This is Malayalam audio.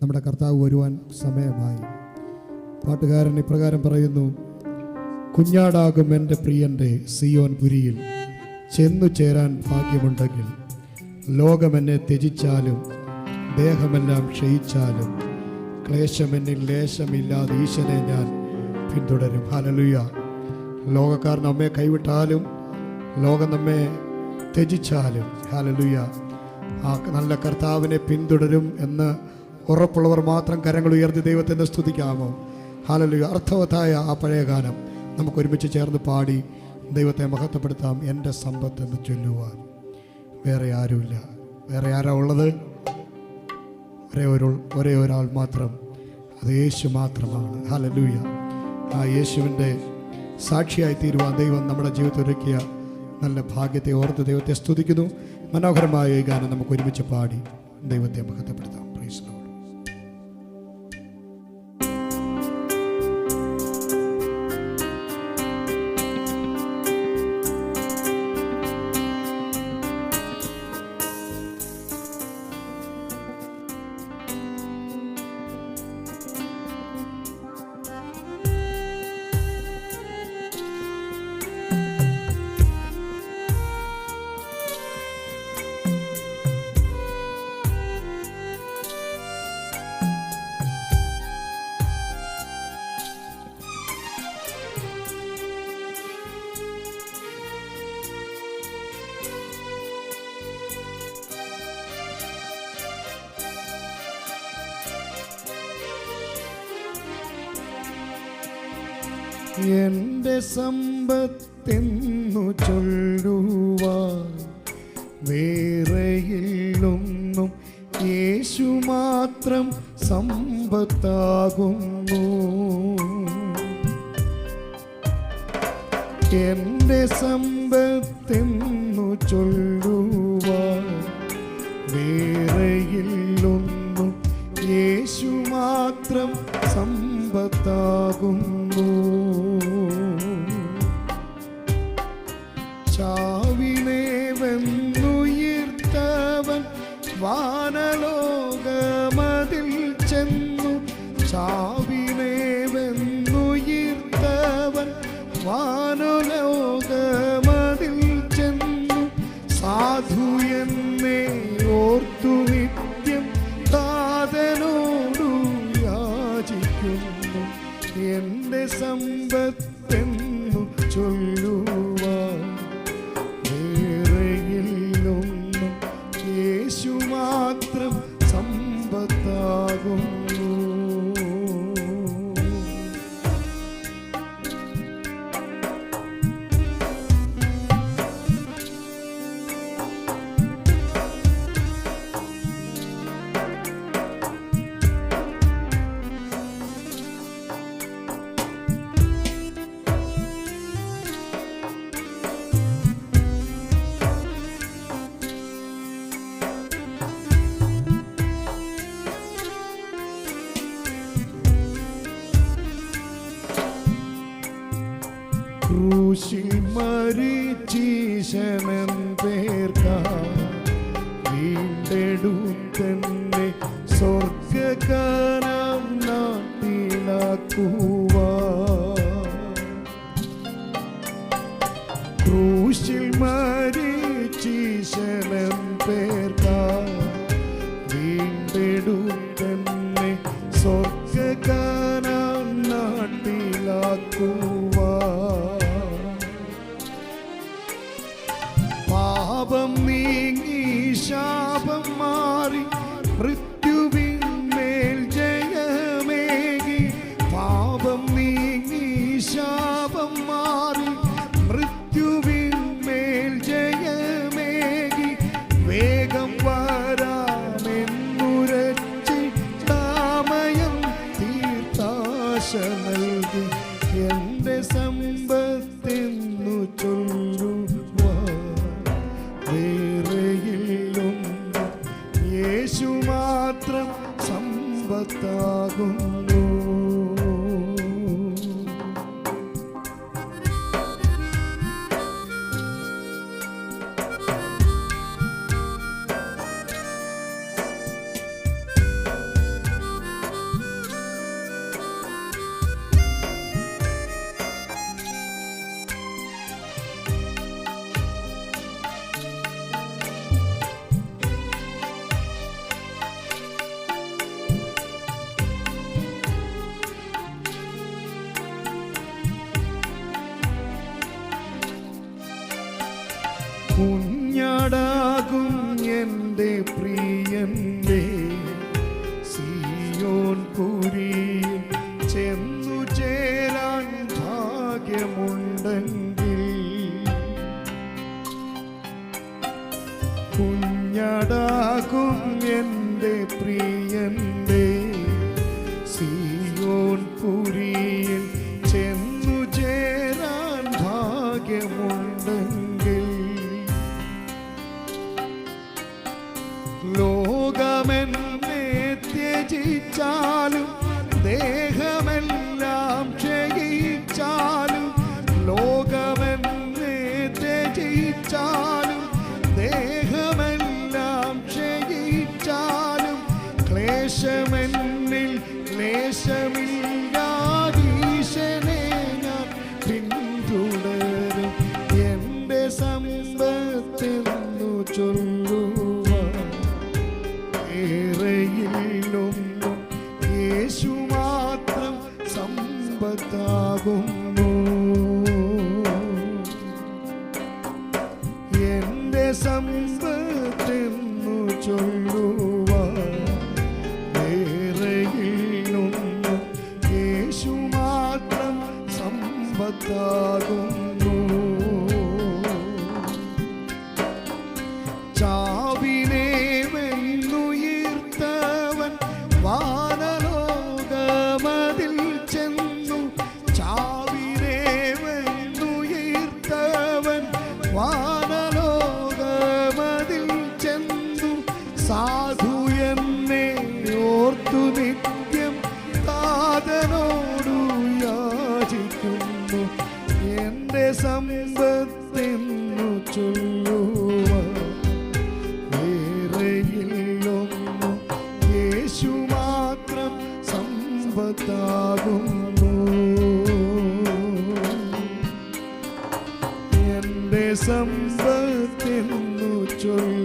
നമ്മുടെ കർത്താവ് വരുവാൻ സമയമായി. പാട്ടുകാരൻ ഇപ്രകാരം പറയുന്നു: കുഞ്ഞാടാകും എൻ്റെ പ്രിയൻ്റെ സിയോൻ പുരിയിൽ ചെന്നു ചേരാൻ ഭാഗ്യമുണ്ടെങ്കിൽ, ലോകമെന്നെ ത്യജിച്ചാലും ദേഹമെല്ലാം ക്ഷയിച്ചാലും ക്ലേശമെന്നിൽ ലേശമില്ലാതെ ഈശനെ ഞാൻ പിന്തുടരും. ഹല്ലേലൂയ. ലോകക്കാർ നമ്മെ കൈവിട്ടാലും ലോകം നമ്മെ ത്യജിച്ചാലും ഹല്ലേലൂയ ആ നല്ല കർത്താവിനെ പിന്തുടരും എന്ന് ഉറപ്പുള്ളവർ മാത്രം കരങ്ങൾ ഉയർത്തി ദൈവത്തിൻ്റെ സ്തുതിക്കാമോ? ഹല്ലേലൂയ. അർത്ഥവത്തായ ആ പഴയ ഗാനം നമുക്ക് ഒരുമിച്ച് ചേർന്ന് പാടി ദൈവത്തെ മഹത്വപ്പെടുത്താം. എൻ്റെ സമ്പത്തെന്ന് ചൊല്ലുവാൻ വേറെ ആരുമില്ല. വേറെ ആരാ ഉള്ളത്? ഒരേ ഒരാൾ മാത്രം, അത് യേശു മാത്രമാണ്. ഹല്ലേലൂയ. ആ യേശുവിൻ്റെ സാക്ഷിയായി തീരുവാൻ ദൈവം നമ്മുടെ ജീവിതത്തിൽ ഒരുക്കിയ നല്ല ഭാഗ്യത്തെ ഓർത്ത് ദൈവത്തെ സ്തുതിക്കുന്നു. മനോഹരമായ ഈ ഗാനം നമുക്ക് ഒരുമിച്ച് പാടി ദൈവത്തെ മഹത്വപ്പെടുത്താം. Praise Lord. എൻ്റെ സമ്പത്തെന്നു ചൊല്ലുവാൻ വേറെയില്ലൊന്നും, യേശു മാത്രം സമ്പത്താകുന്നു. എൻ്റെ സമ്പത്തെന്നു ചൊല്ലുവാൻ വേറെയില്ലൊന്നും, യേശു മാത്രം സമ്പത്താകുന്നു. ചാവിനെ വെന്നുയർത്തവൻ വാനലോകമതിൽ ചെന്നു, ചാവിനെ വെന്നുയർത്തവൻ വാനലോകമതിൽ ചെന്നു, സാധു എന്നെ ഓർത്തു നിത്യം താതനോടു യാചിക്കുന്നു. എൻ്റെ സമ്പത്തെന്നു ചൊല്ലുവാൻ വേറെയില്ലൊന്നും, യേശു മാത്രം സമ്പത്താകുന്നു. ക്രൂശിൽ മരിച്ചീശനൻ പേർക്കായി വീണ്ടെടുത്തന്നെ സ്വർഗ്ഗകാനം നാട്ടിലാക്കുവാൻ. ക്രൂശിൽ മരിച്ചീശനൻ പേർക്കായി വീണ്ടെടുത്തന്നെ സ്വർഗ്ഗകാനം നാട്ടിലാക്കുവാൻ. പാപം നീങ്ങി ശാപം മാറി മൃത്യുവിന്മേൽ ജയമേകി, പാപം നീങ്ങി ശാപം മാറി മൃത്യുവിന്മേൽ ജയമേകി, വേഗം വരാമെന്നുരച്ചി താമയം തീർത്താശ നൽകി. എൻ്റെ സമ്പത്തെന്നു ചൊല്ലുവാൻ വേറെയില്ലൊന്നും, യേശു മാത്രം സമ്പത്താകുന്നു. എൻ്റെ പ്രിയൻ്റെ സിയോൻ പുരിയിൽ ചെന്നു ചേരാൻ ഭാഗ്യമുണ്ടെങ്കിൽ കുഞ്ഞടാകും എൻ്റെ പ്രിയൻ്റെ സിയോൻ പുരിയിൽ ചെന്നു ചേരാൻ ഭാഗ്യമുണ്ടെങ്കിൽ ലോകമെന്നെ ത്യജിച്ചാലും ദേഹമെല്ലാം ക്ഷയിച്ചാലും ലോകമെന്നെ ത്യജിച്ചാലും ദേഹമെല്ലാം ക്ഷയിച്ചാലും ക്ലേശമെന്നിൽ ക്ലേശമില്ലാതീശനെ ഞാൻ പിന്തുടരും എൻ്റെ സമ്പത്തെന്നു ചൊല്ലുവാൻ ഏറെയില്ലൊന്നും യേശു മാത്രം സമ്പത്താകുന്നു എൻ്റെ സമ്പത്തെന്നു ചൊല്ലുവാൻ ഏറെയില്ലൊന്നും യേശു മാത്രം സമ്പത്താകുന്നു ചാവിനെ വെല്ലുയർത്തവൻ വാനലോകമതിൽ ചെന്നു ചാവിനെ വെല്ലുയർത്തവൻ വാനലോകമതിൽ ചെന്നു സാധു എന്നെ ഓർത്തു നിത്യം താതനോടു യാചിക്കുന്നു എൻ്റെ സമ്പത്തെന്നു ചൊല്ലുവാൻ വേറെയില്ലൊന്നും യേശു മാത്രം സമ്പത്താകുന്നു എൻ്റെ സമ്പത്തെന്നു ചൊല്ലുവാൻ